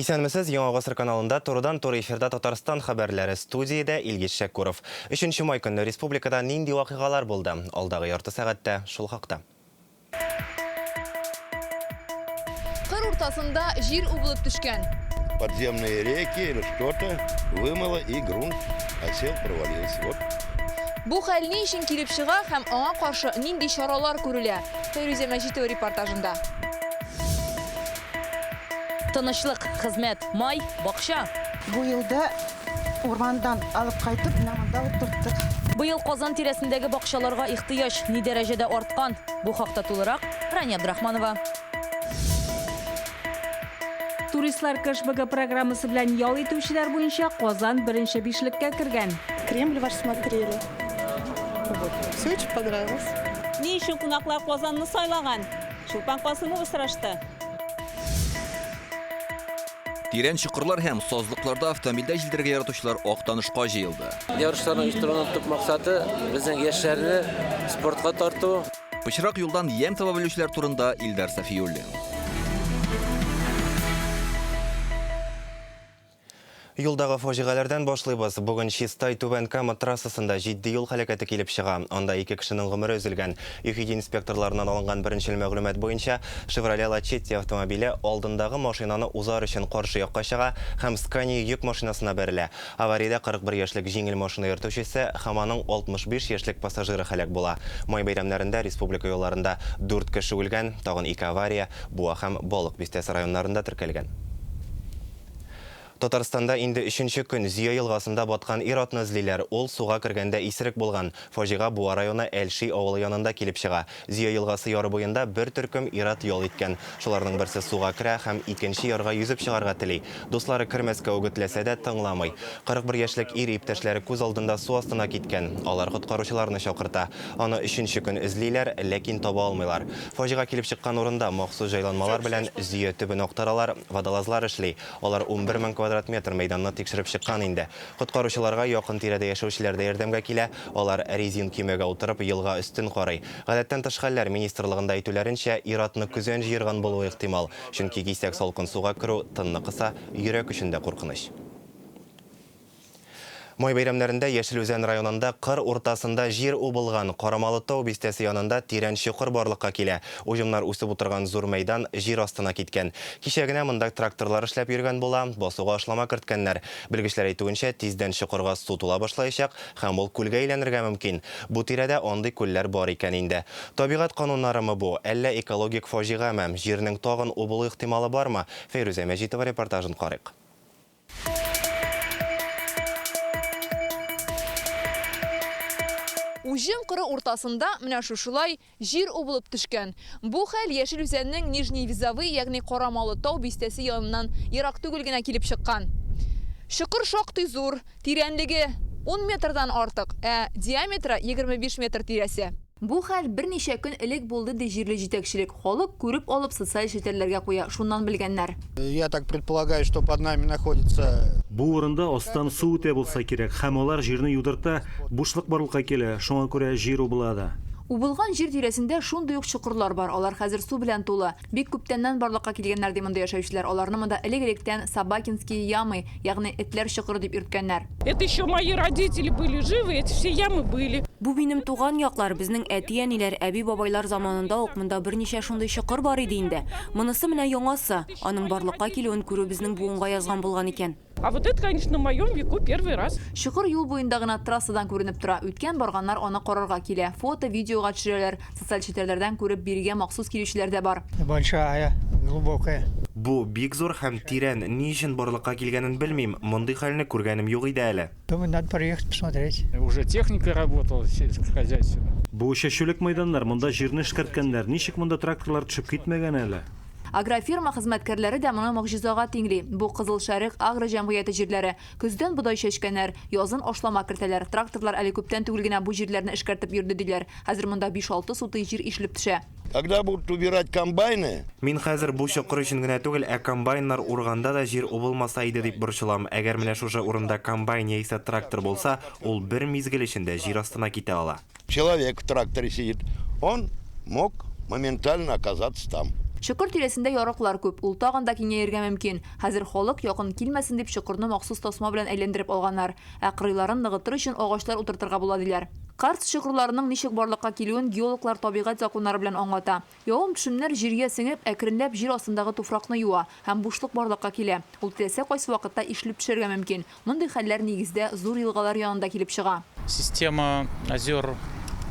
Исәнмесез, Яңа Гасыр каналында турыдан-туры эфирда Татарстан хәбәрләре, студиядә Илгиз Шәккуров. 3 май көнне республикада нинди вакыйгалар булды? Алдагы ярты сәгатьтә шул хакта. Кыр уртасында жир убылып төшкән. Подземные реки или что-то вымыло, и грунт осел, провалился. Вот. Бу хәл ни өчен килеп чыга һәм аңа каршы нинди чаралар күрелә? Фәйрүзә Мәҗитова репортажында. Тынычлык, хезмәт, май, бакча. Бу елда урмандан алып кайтып, намында утырттык. Быел Казан тирәсендәге бакчаларга ихтыяҗ ни дәрәҗәдә арткан? Бу хакта тулырак Рания Абдрахманова. Туристлар кышбыгы программасы белән ял итүчеләр буенча Казан беренче бишлеккә кергән. Кремль ваш смотрели. Все очень понравилось. Ни өчен кунаклар Казанны сайлаган? Чулпан Касымова сорашты. Тирән чокырлар һәм сазлыкларда автомобильдә җилдергә яратучылар актанышка җыелды. Ярышларның оештыруның төп максаты безнең яшьләрне спортка тарту. Пычрак юлдан ям таба белүчеләр турында Илдар Сафиуллин. Юлдагы фаҗигаләрдән башлыйбыз. Бүген Чистай Түбән Кама трассасында җитди юл һәлакәте килеп чыга. Анда 2 кешенең гомере өзелгән. ЮХИДИ инспекторларыннан алынган беренчел мәгълүмат буенча, Chevrolet Lachetti автомобиле алдындагы машинаны узар өчен каршы якка чыга һәм Scania йөк машинасына бәрелә. Авариядә 41 яшьлек җиңел машина йөртүчесе һәм аның 65 яшьлек пассажиры һәлак була. Май бәйрәмнәрендә республика юлларында 4 кеше үлгән, тагын 2 авария Буа һәм Болык бистәсе районнарында теркәлгән. Татарстанда инде 3нче көн Зия елгасында баткан ир-атны эзлиләр. Ул суга кергәндә исерек булган. Фаҗига Буа районы Әлши авылы янында килеп чыга. Зия елгасы яры буенда бер төркем ир-ат ял иткән. Шуларның берсе суга керә һәм икенче ярга yüзеп чыгарга тели. Дуслары кермәскә үгетләсә дә тыңламый. 41 яшьлек ир иптәшләре күз алдында су астына киткән. Алар коткаручыларны чакырта. Аны 3нче көн эзлиләр, ләкин таба алмыйлар. Фаҗига килеп чыккан урында махсус җайланмалар белән Зия төбен актаралар, водолазлар эшли. Алар 11 мең квадрат метр мәйданны тикшереп чыккан инде. Коткаручыларга якын тирәдә яшәүчеләр дә ярдәмгә килә. Алар резин кимәгә утырып елга өстен карый. Гадәттән тыш хәлләр министрлыгында әйтүләренчә, ир-атны күзән җыерган булуы ихтимал. Чөнки кисәк салкын суга керү тынны кыса, йөрәк өчен дә куркыныч. Май бәйрәмнәрендә Яшел-Үзән районында кыр уртасында җир убылган. Карамалы-Тау бистәсе янында тирән чокыр барлыкка килә. Уҗымнар үсеп утырган зур мәйдан җир астына киткән. Кичә генә монда тракторлар эшләп йөргән була, басуга ашлама керткәннәр. Белгечләр әйтүенчә, тиздән чокырга су тула башлаячак һәм ул күлгә әйләнергә мөмкин. Бу тирәдә андый күлләр бар икән инде. Табигать кануннарымы бу? Әллә экологик фаҗигамы? Җирнең тагын убылу ихтималы бармы? Фәйрүзә Мәҗитова репортажын карыйк. Уҗым кыры уртасында менә шушылай җир убылып төшкән. Бу хәл Яшел-Үзәннең Нижний Визовый, ягъни Карамалы-Тау бистәсе яныннан ерак түгел генә килеп чыккан. Чокыр шактый зур, тирәнлеге 10 метрдан артык, диаметры 25 метр тирәсе. Бу хәл берничә көн элек булды ди җирле җитәкчелек. Халык күреп алып социаль челтәрләргә куя, шуннан белгәннәр. Я так предполагаю, что под нами находится... Бу урында астан су үтә булса кирәк, һәм алар җирне юдырта, бушлык барлыкка килә, шуңа күрә җир убылады. Убылган җир тирәсендә шундый ук чокырлар бар. Алар хәзер су белән тулы. Бик күптәннән барлыкка килгәннәр ди монда яшәүчеләр. Аларны монда элек-электән Собакинские ямы, ягъни этләр чокыры дип йөрткәннәр. Это еще мои родители были живы, эти все ямы были. Бу минем туган яклар, безнең әти-әниләр, әби-бабайлар заманында ук монда берничә шундый чокыр бар иде инде. Монысы менә яңасы. Аның барлыкка килүен күрү безнең буынга язган булган икән. А вот это, конечно, на моем веку первый раз. Чокыр юл буенда гына трассадан күренеп тора. Үткән барганнар аны карарга килә. Фото, видеога төшерәләр. Социаль челтәрләрдән күреп биргән махсус килүчеләр дә бар. Большая, глубокая. Бу бик зур һәм тирән, ни өчен барлыкка килгәнен белмим. Мондый хәлне күргәнем юк иде әле. Думаю, надо проехать посмотреть. Уже техника работала сельскохозяйственная. Бу чәчүлек мәйданнар, монда җирне эшкәрткәннәр. Ничек монда тракторлар төшеп китмәгән әле? Агрофирма хезмәткәрләре дә моны могҗизага тиңли. Бу Кызыл Шәрык агро җәмгыяте җирләре. Көздән будай чәчкәннәр, язын ашлама кертәләр. Тракторлар әле күптән түгел генә бу җирләрне эшкәртеп йөрде диләр. Хәзер монда 5-6 сутый җир ишелеп төшә. Когда будут убирать комбайны, Мин хәзер бу чокыр өчен генә түгел, комбайннар урганда да җир убылмаса иде дип борчылам. Әгәр менә шушы урында комбайн яисә трактор булса, ул бер мизгел эчендә җир астына китә ала. человек в тракторе сидит, он мог моментально оказаться там. Чокыр тирәсендә ярыклар күп, ул тагын да киңәерергә мөмкин. Хәзер халык якын килмәсен дип чокырны махсус тасма белән әйләндереп алганнар. Ә кырыйларын ныгытыр өчен агачлар утыртырга була диләр. Карст чокырларының ничек барлыкка килүен геологлар табигать законнары белән аңлата. Явым-төшемнәр җиргә сеңеп, әкренләп җир астындагы туфракны юа һәм бушлык барлыкка килә. Ул теләсә кайсы вакытта ишелеп төшәргә мөмкин. Мондый хәлләр нигездә зур елгалар янында килеп чыга. Система озер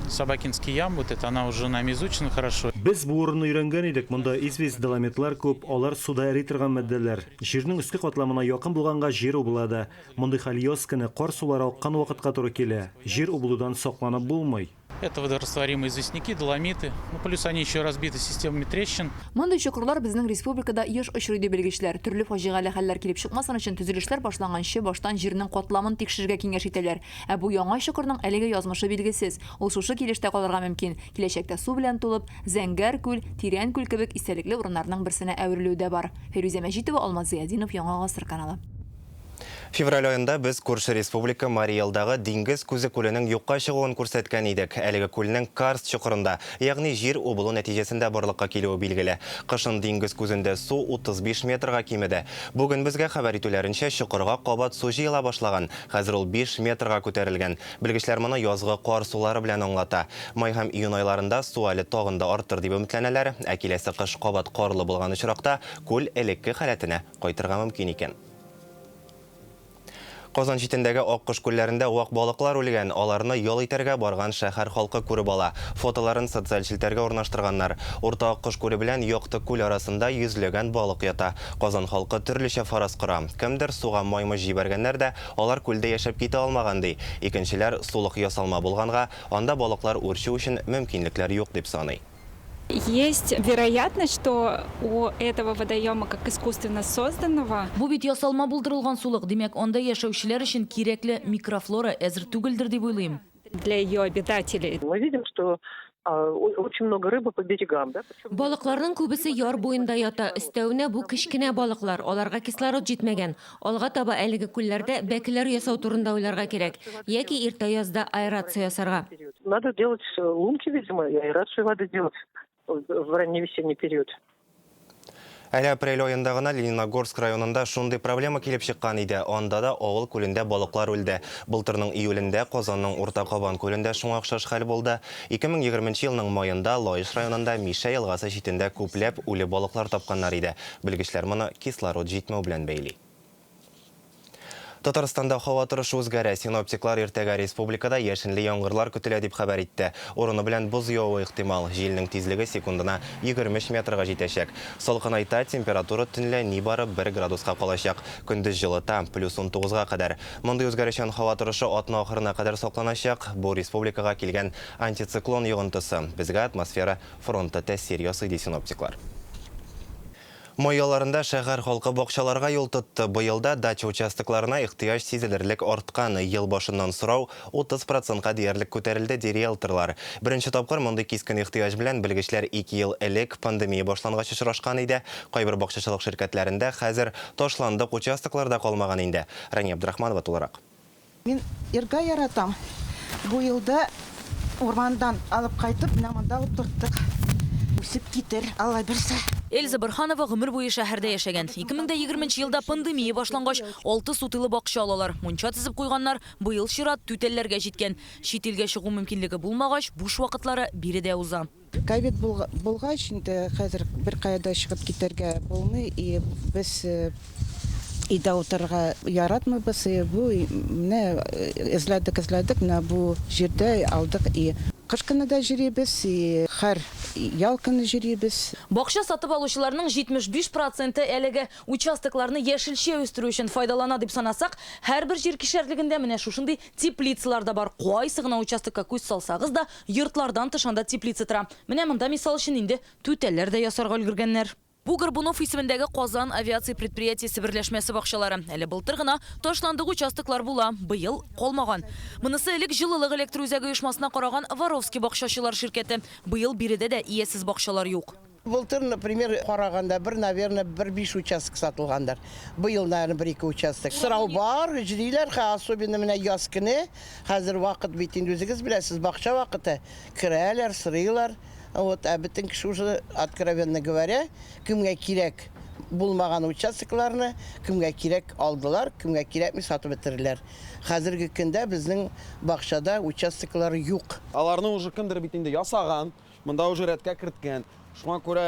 Собакинский ям, вот это она уже нами изучена хорошо. Без бу урынны өйрәнгән идек. Монда известь долометлар күп, алар суда эри торган матдәләр. Җирнең өске катламына якын булганга җир убылады. Мондый хәл яз көне кар сулары аккан вакытка туры килә. Җир убылудан сакланып булмый. Это водорастворимые известняки, доломиты. Ну, плюс они еще разбиты системами трещин. Мондый чокырлар безнең республикада еш очрый дип белгечләр. Төрле фаҗигале хәлләр килеп чыкмасын өчен төзелешләр башланганчы баштан җирнең катламын тикшерергә киңәш итәләр. Ә бу яңа чокырның әлеге язмышы билгесез. Ул шушы килештә калырга мөмкин. Киләчәктә су белән тулып, Зәңгәр күл, Тирән күл кебек истәлекле урыннарның берсенә әверелүе дә бар. Фирүзә Мәҗитова, Алмаз Зиядинов, Яңа Гасыр каналы. Февраль айында без күрше республика Мариэлдагы диңгез күзе күленең юкка чыгуын күрсәткән идек. Әлеге күлнең Карст чокырында, ягъни җир убылу нәтиҗәсендә барлыкка килүе билгеле. Кышын диңгез күзендә су 35 метрга кимеде. Бүген безгә хәбәр итүләренчә чокырга кабат су җыела башлаган. Хәзер ул 5 метрга күтәрелгән. Белгечләр моны язгы кар сулары белән аңлата. Май һәм июнь айларында су әле тагын да артыр дип өметләнәләр. Ә киләсе кыш кабат карлы булган очракта күл элекке халәтенә кайтырга мөмкин икән. Казан читендәге аккош күлләрендә вак балыклар үлгән, аларны ял итәргә барган шәһәр халкы күреп ала. Фотоларын социаль челтәргә урнаштырганнар. Урта аккош күле белән Якты күл арасында йөзләгән балык ята. Казан халкы төрлечә фараз кыра. Кемдер суга маймы җибәргәннәр дә, алар күлдә яшәп китә алмаган ди. Икенчеләр сулык ясалма булганга, анда балыклар үрчү өчен мөмкинлекләр юк дип саный. Есть вероятность, что у этого водоема, как искусственно созданного, бу бит ясалма булдырылган сулык, демәк, анда яшәүчеләр өчен кирәкле микрофлора әзер түгелдер дип уйлыйм. Для ее обитателей. Мы видим, что очень много рыбы по берегам, да? Балыкларның күбесе яр буенда ята. Өстәвенә бу кечкенә балыклар, аларга кислород җитмәгән. Алга таба әлеге күлләрдә бәкеләр ясау турында уйларга кирәк. Яки иртә язда аэрация ясарга. Надо делать лунки, видимо, и аэрацию надо делать в ранний-весенний период. Әле апрель айында гына Лениногорск районында шундый проблема килеп чыккан иде. Анда да авыл күлендә балыклар үлде. Былтырның июлендә Казанның Урта Кабан күлендә шуңа охшаш хәл булды. 2020 елның майында Лаеш районында Миша елгасы читендә күпләп үле балыклар тапканнар иде. Белгечләр моны кислород җитмәү белән бәйли. Татарстанда һава торышы үзгәрә. Синоптиклар иртәгә республикада яшенле яңгырлар көтелә дип хәбәр итте. Урыны белән боз явуы ихтимал. Җилнең тизлеге секундына 20 метрга җитәчәк. Салкынайта, температура төнлә нибары 1 градуска калачак. Көндез җылыта, плюс 19га кадәр. Мондый үзгәрешчән һава торышы атна ахырына кадәр сакланачак. Бу республикага килгән антициклон йогынтысы. Безгә атмосфера фронты тәэсир ясый ди синоптиклар. Майяларында шәһәр халкы бакчаларга юл тотты. Быелда дача участокларына ихтыяҗ сизелерлек арткан. Ел башыннан сорау 30%-ка диярлек күтәрелде ди риэлторлар. Беренче тапкыр мондый кискен ихтыяҗ белән белгечләр 2 ел элек пандемия башлангач очрашкан иде. Кайбер бакчачылык ширкәтләрендә хәзер ташландык участокларда калмаган инде. Рания Абдрахманова тулырак. Мин иргә яратам. Бу елда урмандан алып кайтып, намында алып торттык. Үсеп китер, Алла берсе. Эльза Борханова гомер буе шәһәрдә яшәгән. 2020 елда пандемия башлангач 6 сутылы бакча алалар. Мунча тизеп куйганнар, быел чират түтәлләргә җиткән. Чит илгә чыгу мөмкинлеге булмагач, буш вакытлары биредә уза. Ковид булгач инде хәзер бер кайда чыгып китәргә булмый, и без ида утырга яратмыйбыз. Бу менә эзләдек, менә бу җирдә алдык и кыш көне дә җирибез, и һәр ял көне җирибез. Бакча сатып алучыларның 75% әлеге участокларны яшелчә үстерү өчен файдалана дип санасак, һәрбер җир кишәрлегендә менә шушындый теплицалар да бар. Кайсы гына участокка күз салсагыз да, йортлардан тышанда теплица тора. Менә монда мисал өчен инде түтәлләр дә ясарга өлгергәннәр. Бу Горбунов исемендәге Казан авиация предприятиесе берләшмәсе бакчалары. Әле былтыр гына ташландык участоклар була, быел калмаган. Монысы элек җылылык электр үзәге оешмасына караган Воровский бакчачылар ширкәте. Быел биредә дә иясез бакчалар юк. Былтыр, например, караганда наверное, 5 участок сатылгандар. Быел, наверное, 1-2 участок. Сырау бар, җириләр, особенно менә яз көне, хәзер вакыт бит инде үзегез беләсез, бакча вакыты. Керәләр, сырыйлар. Вот, а бөтен кеше уже, откровенно говоря, кемгә кирәк булмаган участокларны, кемгә кирәк алдылар, кемгә кирәкми сатып бетерделәр. Хәзерге көндә безнең бакчада участоклар юк. Аларны уже кемдер бит инде ясаган, монда уже рәткә керткән. Шуңа күрә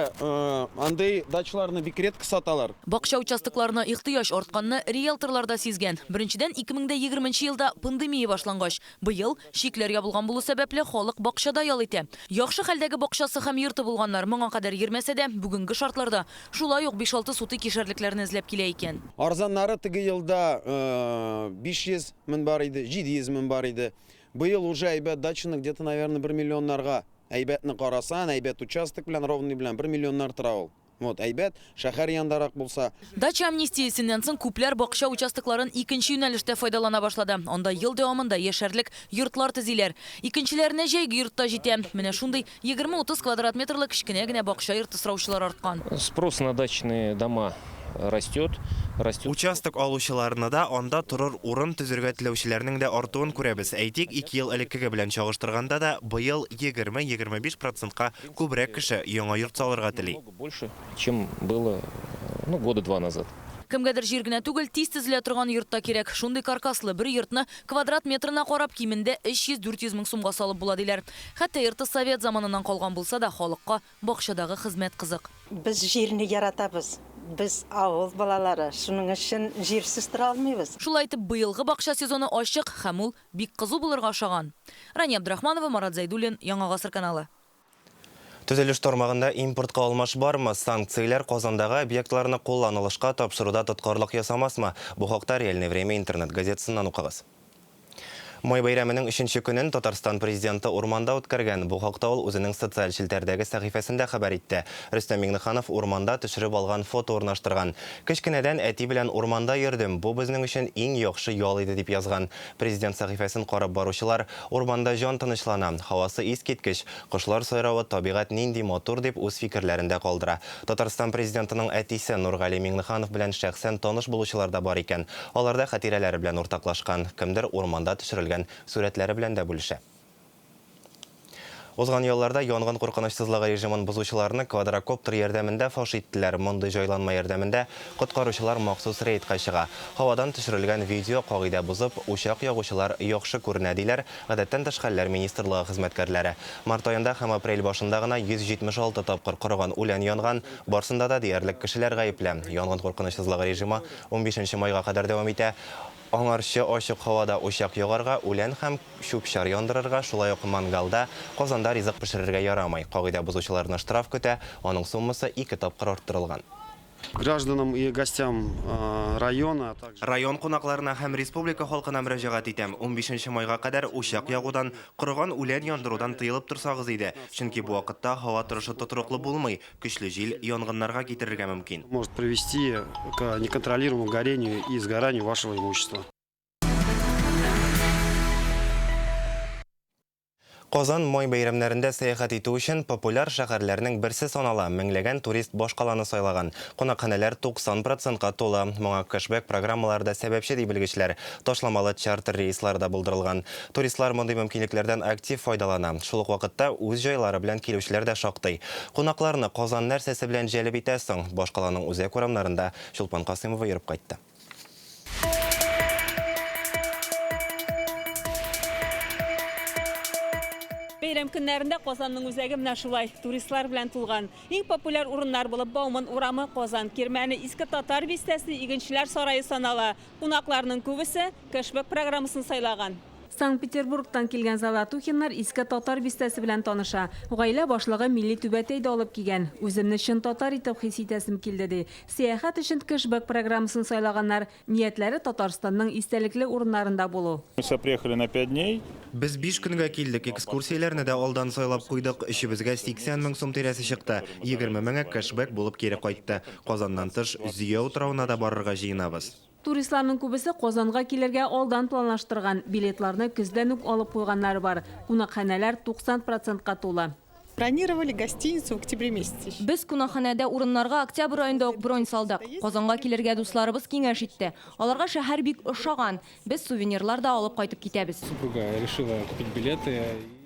андый дачаларны бик редко саталар. Бакча участокларына ихтыяҗ артканны риэлторлар да сизгән. Беренчедән 2020 елда пандемия башлангач, быел шикләр ябылган булу сәбәпле халык бакчада ял итә. Яхшы хәлдәге бакчасы һәм йорты булганнар моңа кадәр йөрмәсә дә, бүгенге шартларда шулай ук 5-6 суты кишәрлекләрне эзләп килә икән. Арзаннары теге елда 500 мең бар иде, 700 мең бар иде. Быел уже әйбәт дачаны где-то, наверное, 1 миллионнарга. Әйбәтне карасан, әйбәт участок белән ровный белән 1 миллионнар тора ул. Вот, әйбәт шәһәр яндарак булса. Дача амнистиясеннән соң күпләр бакча участокларын икенче юнәлештә файдалана башлады. Анда ел дәвамында яшәрлек йортлар төзиләр. Икенчеләренә җәйге йортта җитә. Менә шундый 20-30 квадрат метрлык кечкенә генә бакча йорты сораучылар арткан. Спрос на дачные дома растет. Участок алучыларны да анда турыр урын төзергә теләүчеләрнең дә артуын күрәбез. Әйтик, 2 ел элеккеге белән чагыштырганда да быел 20-25%-ка күбрәк кеше яңа йорт салырга тели. Больше, чем было года 2 назад. Кемгәдер җир генә түгел, тиз төзелә торган йортта кирәк. Шундый каркаслы бер йортны квадрат метрына карап кимендә 300-400 мең сумга салып була диләр. Хәтта йорты совет заманынан калган булса да, халыкка бакчадагы хезмәт кызык. Без җирне яратабыз. Без авыл балалары, шуның өчен җирсез тора алмыйбыз. Шулай итеп, быелгы бакча сезоны ачык һәм ул бик кызу булырга охшаган. Рания Абдрахманова, Марат Зайдуллин, Яңа гасыр каналы. Төзелеш тармагында импортка алмаш бармы? Санкциялар Казандагы объектларны кулланылышка тапшыруда тоткарлык ясамасмы? Бу хакта Реальное время интернет газетасыннан укыгыз. Май байрамының 3-нче көнен Татарстан президенты урманда үткәргән. Бу хакта ул үзенең социаль челтәрдәге сәхифәсендә хәбәр итте. Рөстәм Миңнеханов урманда төшереп алган фото урнаштырган. Кечкенәдән әти белән урманда йөрдем. Бу безнең өчен иң яхшы ял иде дип язган. Президент сәхифәсен карап баручылар урманда җан тынычлана. Һавасы искиткеч, кошлар сайравы, табигать нинди матур дип үз фикерләрендә калдыра. Татарстан президентының әтисе Нургали Миңнеханов белән шәхсән таныш булучылар да бар икән. Аларда хатирәләре белән уртаклашкан. Кемдер урманда төшерелгән сүрәтләре белән дә бүлешә. Узган елларда янгын куркынычсызлыгы режимын бузучыларны квадрокоптер ярдәмендә фаш иттеләр. Мондый җайланма ярдәмендә коткаручылар махсус рейдка чыга. Һавадан төшерелгән видео кагыйдә бузып, учак ягучылар яхшы күренә диләр гадәттән тыш хәлләр министрлыгы хезмәткәрләре. Март аенда һәм апрель башында гына 176 тапкыр корган үлән янган, барсында да диярлек кешеләр гаепле. Янгын куркынычсызлыгы режимы 15 майга кадәр дәвам итә. Аңарчы ачык һавада учак ягарга, үлән һәм чүп-чар яндырырга, шулай ук мангалда, Казанда ризык пешерергә ярамый. Кагыйдә бузучыларны штраф көтә, аның суммасы 2 тапкыр арттырылган. Гражданам и гостям района, Район кунакларына һәм республика халкына мөрәҗәгать итәм. 15 майга кадәр учак ягудан, корган үлән яндырудан тыелып торсагыз иде. Чөнки бу вакытта һава торышы тотрыклы булмый, көчле җил янгыннарга китерергә мөмкин. Может привести к неконтролируемому горению и сгоранию вашего имущества. Казан май бәйрәмнәрендә сәяхәт итү өчен популяр шәһәрләрнең берсе санала. Меңләгән турист баш каланы сайлаган. Кунакханәләр 90%-ка тула. Моңа кэшбэк программаларда сәбәпче ди белгечләр. Ташламалы чартер рейслар да булдырылган. Туристлар мондый мөмкинлекләрдән актив файдалана. Шул ук вакытта үз җайлары белән килүчеләр дә шактый. Кунакларны Казан нәрсәсе белән җәлеп итә соң? Баш каланың үзәк урамнарында Чулпан Касыймова йөреп кайтты. Бәйрәм көннәрендә Казанның үзәге менә шулай туристлар белән тулган. Иң популяр урыннар булып Бауман урамы, Казан Кирмәне, Иске Татар бистәсе, Игенчеләр сарае санала. Кунакларның күбесе кэшбэк программасын сайлаган. Санкт-Петербургтан килгән Золотухиннар Иске Татар бистәсе белән таныша. Гаилә башлыгы милли түбәтәйдә алып килгән. Үземне чын татар итеп хис итәсем килде ди. Сәяхәт өчен кэшбэк программасын сайлаганнар. Ниятләре Татарстанның истәлекле урыннарында булу. Мы приехали на 5 дней. Без 5 көнгә килдек, экскурсияләрне дә алдан сайлап куйдык. Эшебезгә 80 мең сум тирәсе чыкты. 20 меңе кэшбэк булып кире кайтты. Казаннан тыш Зөя утрауына да барырга җыенабыз. Туристларның күбесе Казанга килергә алдан планлаштырган. Билетларны көздән үк алып куйганнары бар. Кунакханәләр 90%-ка тула. Планировали гостиницу в октябре месяце. Без кунакханәдә урыннарга октябрь аенда ук бронь салдык. Казанга килергә дусларыбыз киңәш итте. Аларга шәһәр бик ошаган. Без сувенирлар да алып кайтып китәбез. Супруга решила купить билеты.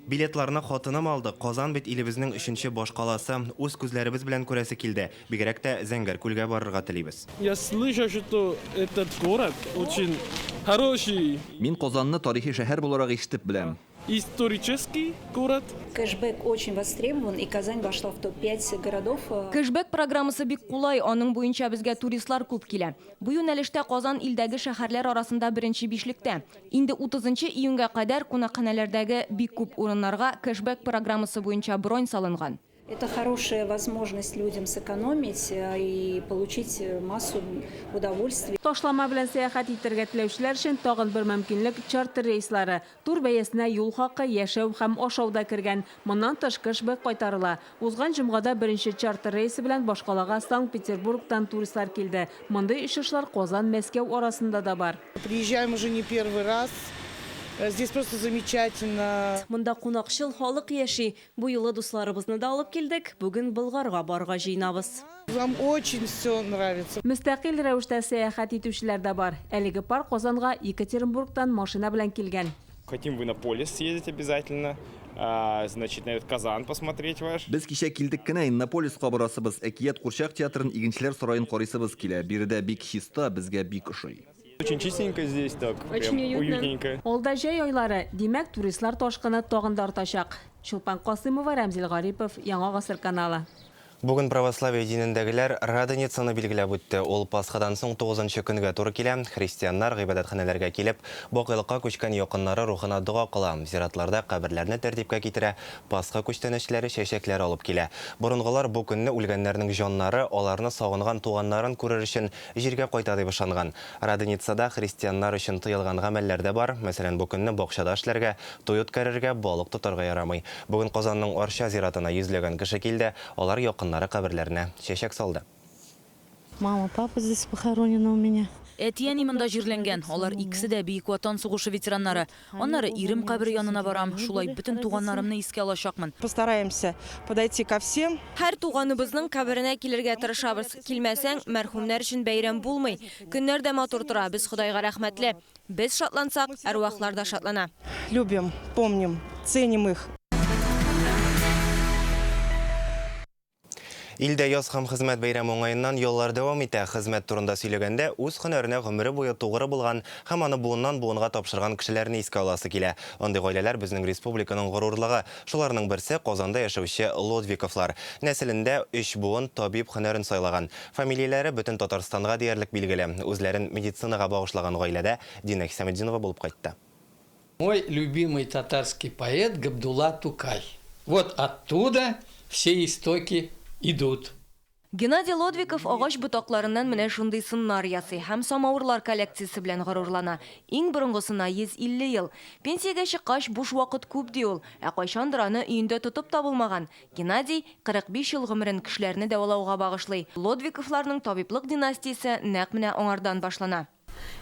Билетларны хатыным алды. Казан бит илебезнең 3нче баш каласы. Үз күзләребез белән күрәсе килде. Бигрәк тә Зәңгәр күлгә барырга телибез. Я слышу, что этот город очень хороший. Мин Казанны тарихи шәһәр буларак ишетеп беләм. Исторический город. Кэшбэк очень востребован, и Казань вошла в топ-5 городов. Кэшбэк программасы бик кулай, аның буенча безгә туристлар күп килә. Бу юнәлештә Казан илдәге шәһәрләр арасында беренче бишлектә. Инде 30 июньгә кадәр кунакханәләрдәге бик күп урыннарга кэшбэк программасы буенча бронь салынган. Это хорошая возможность людям сэкономить и получить массу удовольствий. Ташлама белән сәяхәт итәргә теләүчеләр өчен тагын бер мөмкинлек чартер рейслары. Тур бәясенә юл хакы, яшәү һәм ашау да кергән. Моннан тыш кэшбэк кайтарыла. Узган җомгада беренче чартер рейсы белән башкалага Санкт-Петербургтан туристлар килде. Мондый очышлар Казан, Мәскәү арасында да бар. Приезжаем уже не первый раз. Здесь просто замечательно. Монда кунакчыл халык яши. Бу юлы дусларыбызны да алып килдек. Бүген Болгарга барга җыйнабыз. Вам очень все нравится. Мөстәкыйль рәвештә сәяхәт итүчеләр дә бар. Әлеге пар Казанга Екатеринбургтан машина белән килгән. Хотим в Иннополис съездить обязательно. Значит, на этот Казан посмотреть ваш. Без кичә килдек кенә Иннополиска барасыбыз. Әкият Курчак театрын, Игенчеләр сараен карыйсыбыз килә. Биредә бик чиста, безгә бик ошый. Очень чистенько здесь, так, прям уютненько. Алда җәй айлары, димәк туристлар ташкыны тагын да артачак. Чулпан Касымова, Рамзил Гарипов, Яңа гасыр каналы. Бүген православие динендәгеләр Радоницаны билгеләп үтте. Ул Пасхадан соң 9нчы көнгә туры килә. Христианнар гыйбадәтханәләргә килеп, бакыйлыкка күчкән якыннары рухына дуа кыла. Зиратларда каберләрне тәртипкә китерә. Пасха күчтәнешләре чәчәкләр алып килә. Борынгылар бу көнне үлгәннәрнең җаннары аларны сагынган туганнарын күрер өчен җиргә кайта дип ышанган. Радоницада христианнар өчен тыелган гамәлләр дә бар. Мәсәлән, бу көнне бакчада эшләргә, туй үткәрергә, балык тотарга ярамый. Бүген Казанның Арча зиратына йөзләгән кеше килде. Алар якыннары каберләренә чәчәк салды. Мама, папа здесь похоронены у меня. Әтияни монда җирләнгән. Алар икесе дә Бөек Ватан сугышы ветераннары. Аннары ирем кабере янына барам. Шулай бөтен туганнарымны искә алачакмын. Постараемся подойти ко всем. Һәр туганыбызның каберенә килергә тырышабыз. Килмәсәң, мәрхүмнәр өчен бәйрәм булмый. Көннәр дә матур тора. Без Худайга рәхмәтле. Без шатлансак, әрвахлар да шатлана. Любим, помним, ценим их. Илдә яз һәм хезмәт бәйрәме уңаеннан еллар дәвам итә. Хезмәт турында сөйләгәндә үз һөнәренә гомере буе тугры булган һәм аны буыннан буынга тапшырган кешеләрне искә аласы килә. Андый гаиләләр безнең республиканың горурлыгы. Шуларның берсе Казанда яшәүче Лодвиковлар. Нәселендә 3 буын табиб һөнәрен сайлаган. Фамилияләре бөтен Татарстанга диярлек билгеле. Үзләрен медицинага багышлаган гаиләдә Динә Хисаметдинова булып кайтты. Мой любимый татарский поэт Габдулла Тукай. Вот оттуда все истоки идут. Геннадий Лодвиков агач ботакларыннан менә шундый сыннар ясый һәм самавырлар коллекциясе белән горурлана. Иң борынгысына 150 ел. Пенсиягә чыккач буш вакыт күп ди ул, ә кайчандыр аны өендә тотып табылмаган. Геннадий 45 ел гомерен кешеләрне дәвалауга багышлый. Лодвиковларның табиблык династиясе нәкъ менә аңардан башлана.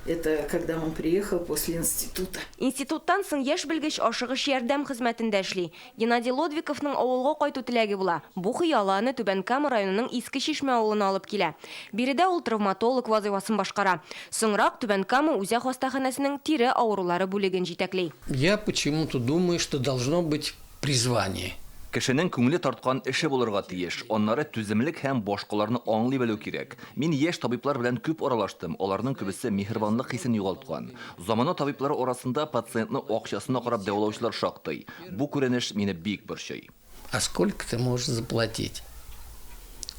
Это когда он приехал после института. Институттан соң яшь белгеч ашыгыч ярдәм хезмәтендә эшли. Геннадий Лодвиковның авылга кайту теләге була. Бу хыяланы Түбән Кама районының Иске Чишмә авылына алып килә. Биредә ул травматолог вазыйфасын башкара. Соңрак Түбән Кама үзәк хастаханәсенең тире авырулары бүлеген җитәкли. Я почему-то думаю, что должно быть призвание. Кешенең күңеле тарткан эше булырга тиеш. Аннары түземлек һәм башкаларны аңлый белү кирәк. Мин яшь табиблар белән күп аралаштым. Аларның күбесе миһербанлык хисен югалткан. Замана табиблары арасында пациентны акчасына карап дәвалаучылар шактый. Бу күренеш мине бик борчый. А сколько ты можешь заплатить?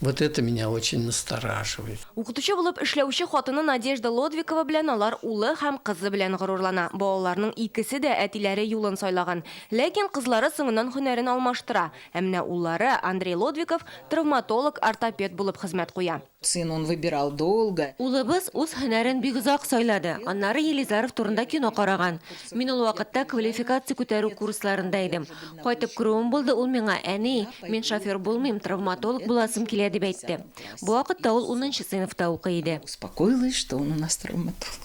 Вот это меня очень настораживает. Укытучы булып эшләүче хатыны Надежда Лодвикова белән алар улы һәм кызы белән горурлана. Балаларның икесе дә әтиләре юлын сайлаган. Ләкин кызлары соңыннан һөнәрен алмаштыра. Ә менә уллары Андрей Лодвиков травматолог, ортопед булып хезмәт куя. Сын он выбирал долго. Улыбыз үз һөнәрен бик озак сайлады. Аннары Елизаров турында кино караган. Мин ул вакытта квалификация күтәрү курсларында идем. Кайтып керүем булды, ул миңа: "Әни, мин шофер булмыйм, травматолог буласым килә", дип әйтте. Бу вакытта ул 10нчы сыйныфта укый иде. Успокоилась, что он у нас травматолог.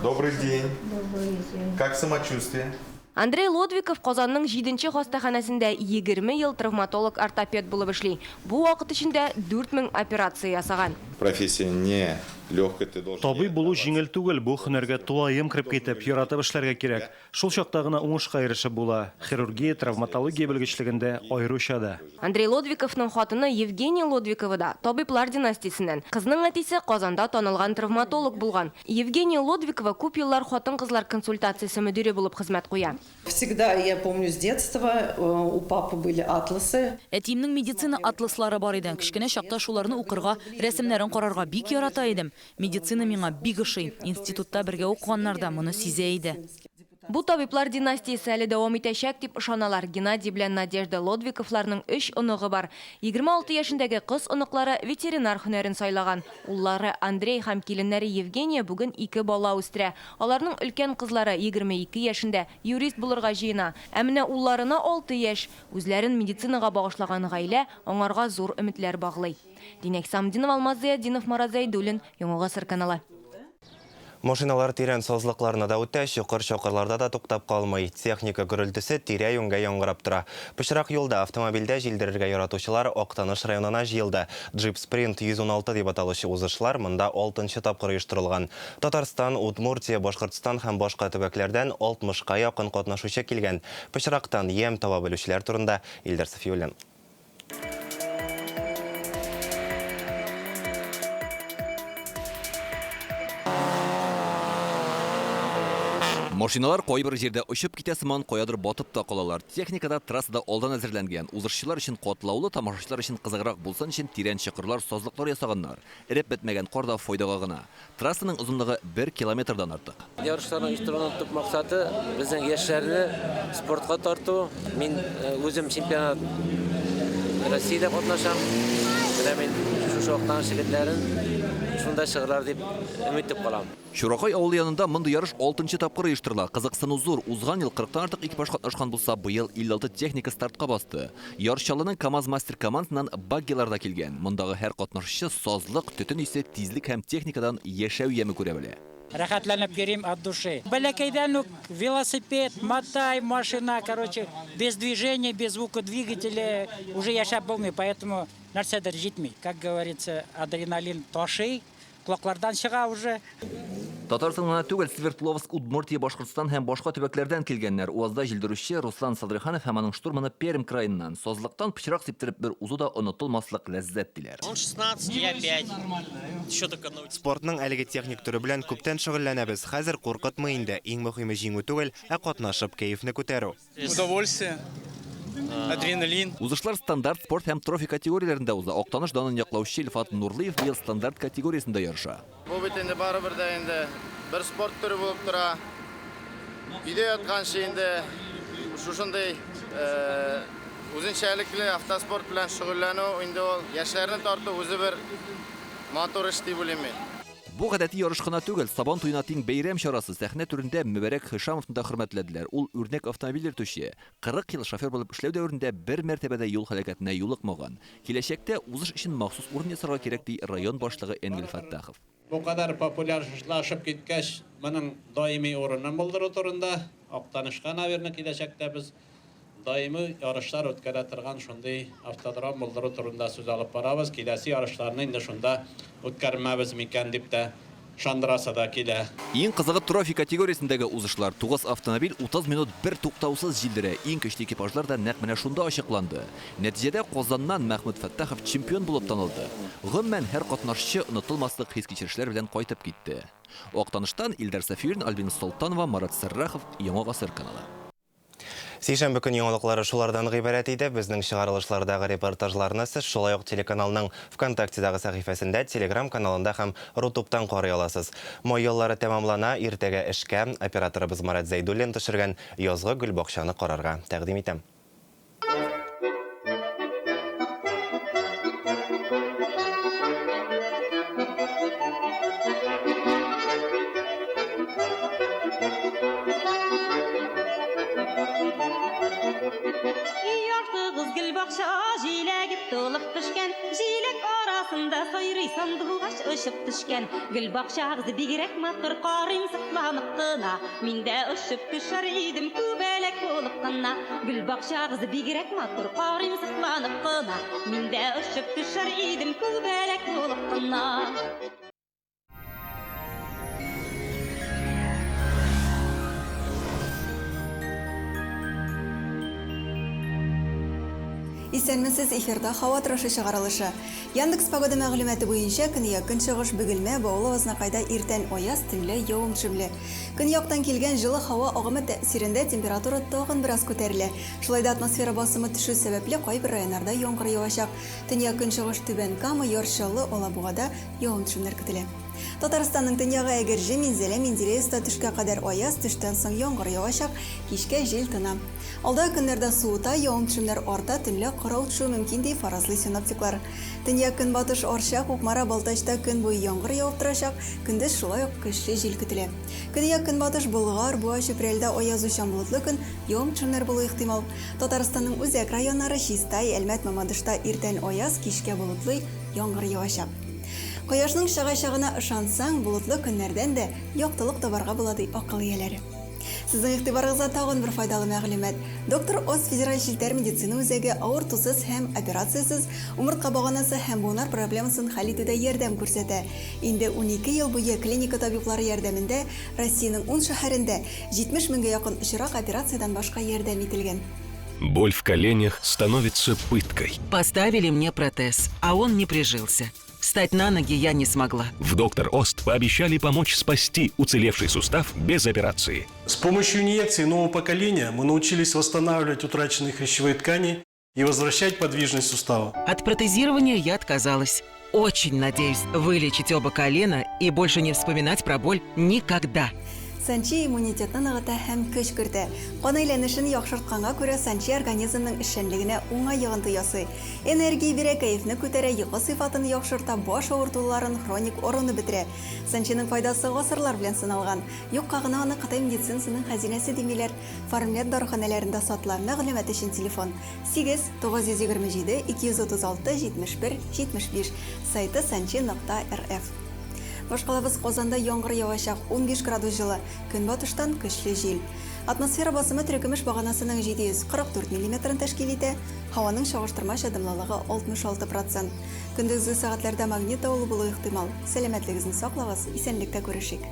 Добрый день. Добрый день. Как самочувствие? Андрей Лодвиков Казанның 7нче хастаханәсендә 20 ел травматолог, ортопед булып эшли. Бу вакыт эчендә 4000 операция ясаган. профессия не легкая, ты должен... Табиб булу җиңел түгел, бу һөнәргә тулаем кирип китеп, яратып эшләргә кирәк. Шул чакта гына уңышка ирешеп була. Хирургия, травматология белгечлегендә аеруча да. Андрей Лодвиковның хатыны Евгения Лодвикова да табиблар династиясеннән. Кызның әтисе Казанда танылган травматолог булган. Евгения Лодвикова күп еллар хатын-кызлар консультациясе мөдире булып хезмәт куя. Всегда, я помню с детства, у папы были атласы. Әтиемнең медицина атласлары бар иде. Кичкенә чакта шуларны укырга, рәсемнәрен карарга бик ярата идем. Медицина миңа бик ошый. Институтта бергә укыганнар да моны сизә иде. Бу табиблар династиясе әле дәвам итәчәк дип ышаналар. Геннадий белән Надежда Лодвиковларның 3 оныгы бар. 26 яшендәге кыз оныклары ветеринар һөнәрен сайлаган. Уллары Андрей һәм киленнәре Евгения бүген 2 бала үстерә. Аларның өлкән кызлары 22 яшендә юрист булырга җыена. Ә менә улларына 6 яшь. Үзләрен медицинага багышлаган гаилә аңарга зур өметләр баглый. Динек Самдинов, Алмаз Зиядинов, Марат Зәйдуллин, Яңа Гасыр каналы. Машиналар тирән сазлыкларына да үтә, чокыр-чокырларда да туктап калмый. Техника гөрелтесе тирә-юнга яңгырап тора. Пычрак юлда автомобильдә җилдерергә яратучылар Актаныш районына җыелды. Джип Sprint 116 дип аталучы узышлар монда 6-нчы тапкыр оештырылган. Татарстан, Удмуртия, Башкортстан һәм башка төбәкләрдән 60-ка якын катнашучы килгән. Пычрактан ем таба белүчеләр турында Илдар Сафиуллин. Машиналар кайбер җирдә очып китә сыман, каядыр батып та калалар. Техникада трассада алдан әзерләнгән. Узышчылар өчен катлаулы, тамашачылар өчен кызыграк булсын өчен тирән чокырлар, сазлыклар ясаганнар. Эреп бетмәгән кар да файдага гына. Трассаның озынлыгы 1 километрдан артык. Ярышларның оештыруның төп максаты безнең яшьләрне спортка тарту. Мин үзем чемпионат Россиядә катнашам. Мен шушы вакыттан шигырьләрен шунда чыгырлар дип өмид итеп калам. Шуракай авылы янында мондый ярыш 6-нчы тапкыр оештырыла. Кызыксыну зур. Узган ел 40-тан артык экипаж катнашкан булса, быел 56 техника стартка басты. Ярышчыларның КамАЗ мастер командасыннан баггилар да килгән. Мондагы һәр катнашучы сазлык, төтен исе, тизлек һәм техникадан яшәү яме күрә белә. Рахатланып йөрим от души. Бәләкәйдән үк велосипед, мотай, машина, короче, без движения, без звука двигателя уже яшәп булмый, поэтому нәрсәдер җитми. Как говорится, адреналин ташый, колаклардан чыга уже. Татарстаннан түгел Свердловск, Удмуртия, Башкортстан һәм башка төбәкләрдән килгәннәр. Уазда җилдерүче Руслан Садриханов һәм аның штурманы Пермь краеннан. Сазлыктан пычрак сиптереп бер узу да онытылмаслык ләззәт диләр. 16, я 5. Еще только Спортның әлеге техник түрі белән күптән шөгыльләнәбез. Хәзер куркытмый инде. Иң мөһиме җиңү түгел, ә катнашып кәефне күтәрү. Удовольствие. Адреналин. Узышлар стандарт спорт һәм трофи категорияләрендә уза. Актаныш данын яклаучы Илфат Нурлыев быел стандарт категориясендә ярыша. Бу бит инде барыбер дә инде бер спорт түрі булып тора. Өйдә ятканчы инде шушындай үзенчәлекле автоспорт белән шөгыльләнү инде ул яшьләрне тарту үзе бер матур эш дип уйлыйм мин. Бу гадәти ярыш кына түгел, Сабан туена тиң бәйрәм чарасы сәхнә түрендә Мөбарәк Хишамовны да хөрмәтләделәр. Ул үрнәк автомобиль йөртүче. 40 ел шофер булып эшләү дәверендә бер мәртәбәдә юл һәлакәтенә юлыкмаган. Киләчәктә узыш өчен махсус урын ясарга кирәк ди район башлыгы Энгел Фаттахов. Бу кадәр популярлашып киткәч, моның даими урынын булдыру турында Актанышка, наверное, киләчәктә без даими ярышлар үткәрә торган шундый автодром булдыру турында сүз алып барабыз. Киләсе ярышларны инде шунда үткәрмәбез микән дип тә шандырасы да килә. Иң кызыгы трофи категориясендәге узышлар. 9 автомобиль 30 минут бер туктаусыз җилдерә. Иң көчле экипажлар да нәкъ менә шунда ачыкланды. Нәтиҗәдә Казаннан Мәхмүд Фаттахов чемпион булып танылды. Гомумән һәр катнашчы онытылмаслык хис-кичерешләр белән кайтып китте. Актаныштан Илдар Сафиуллин, Альбин Солтанова, Марат Сәррахов, Яңа Гасыр каналы. Сейшәмбе көн яңалыклары шулардан гыйбарәт иде. Безнең чыгарылышлардагы репортажларны сез шулай ук телеканалның ВКонтактедагы сәхифәсендә, Телеграм каналында һәм Рутубтан карый аласыз. Май еллары тәмамлана, иртәгә эшкә операторыбыз Марат Зәйдуллин төшергән язгы гөлбакчаны карарга тәкъдим итәм. Ышып төшкән гөл бакчагыз бигрәк матур карыйм сыкланып кына миндә ышып төшәр идем күбәләк толыққына гүл бақшағызы бигерек матур қарым сықланып қына мен де ұшып түшер едім көбелек толыққына. Исәнмесез, эфирда һава торышы чыгарылышы. Яндекс погода мәгълүматы буенча көньяк чыгыш бөгелмә баулы Азнакайда иртән аяз төнле явым-төшемле. Көньяктан килгән җылы һава агымы тәэсирендә температура тагын бераз күтәрелә. Шулай да атмосфера басымы төшү сәбәпле кайбер районнарда яңгыр явачак. Төньяк чыгыш Түбән Кама, Ярчалы, Алабугада явым-төшемнәр көтелә. Татарстанның төньягы Әгерҗе, Минзәлә, Менделеевста төшкә кадәр аяз, төштән соң яңгыр явачак, кичкә җил тына. Алда көннәрдә суыта, явым-төшемнәр арта, төнлә кырау төшү мөмкин ди фаразлый синоптиклар. Төньяк көнбатыш Арча, Кукмара, Балтачта көн буе яңгыр явып торачак, көндез шулай ук көчле җил көтелә. Көньяк көнбатыш Болгар, Буа, Чүпрәлдә аязучан болытлы көн, явым-төшемнәр булу ихтимал. Татарстанның үзәк районнары Чистай, Әлмәт, Мамадышта иртән аяз, кичкә болытлы яңгыр явачак. Кояшның чыгачагына ышансаң, болытлы көннәрдән дә яктылык табарга була ди акыл ияләре. Сезнең игътибарыгызга тагын бер файдалы мәгълүмат. Доктор Оз федераль челтәр медицина үзәге авыр тусыз һәм операциясез умыртка баганасы һәм буынар проблемасын хәл итүдә ярдәм күрсәтә. Инде 12 ел буе клиника табиблары ярдәмендә Россиянең 10 шәһәрендә 70 меңгә якын очрак операциядан башка ярдәм ителгән. Боль в коленях становится пыткой. Поставили мне протез, а он не прижился. Встать на ноги я не смогла. В Доктор Ост пообещали помочь спасти уцелевший сустав без операции. С помощью инъекций нового поколения мы научились восстанавливать утраченные хрящевые ткани и возвращать подвижность сустава. От протезирования я отказалась. Очень надеюсь вылечить оба колена и больше не вспоминать про боль никогда. Санчи иммунитетны ныгыта һәм көч кертә. Кан әйләнешен яхшыртканга күрә санчи организмның эшчәнлегенә уңай йогынты ясый. Энергия бирә, кәефне күтәрә, йокы сыйфатын яхшырта, баш авыртуларын хроник ороны бетерә. Санчиның файдасы гасырлар белән сыналган. Юкка гына аны Кытай медицинасының хәзинәсе димиләр. Фармлет даруханәләрендә сатыла. Мәгълүмат өчен телефон 8 927 236 71 75 сайты sanchi.rf. Башкалабыз Казанда яңгыр явачак, 15 градус жылы, көнбатыштан көчле җил. Атмосфера басымы төркемеш баганасының 744 мм тәшкил итә, һаваның чагыштырмача дымлылыгы 66%. Көндезге сәгатьләрдә магнит давылы булу ихтимал. Сәламәтлегегезне саклагыз, исәнлектә күрешик.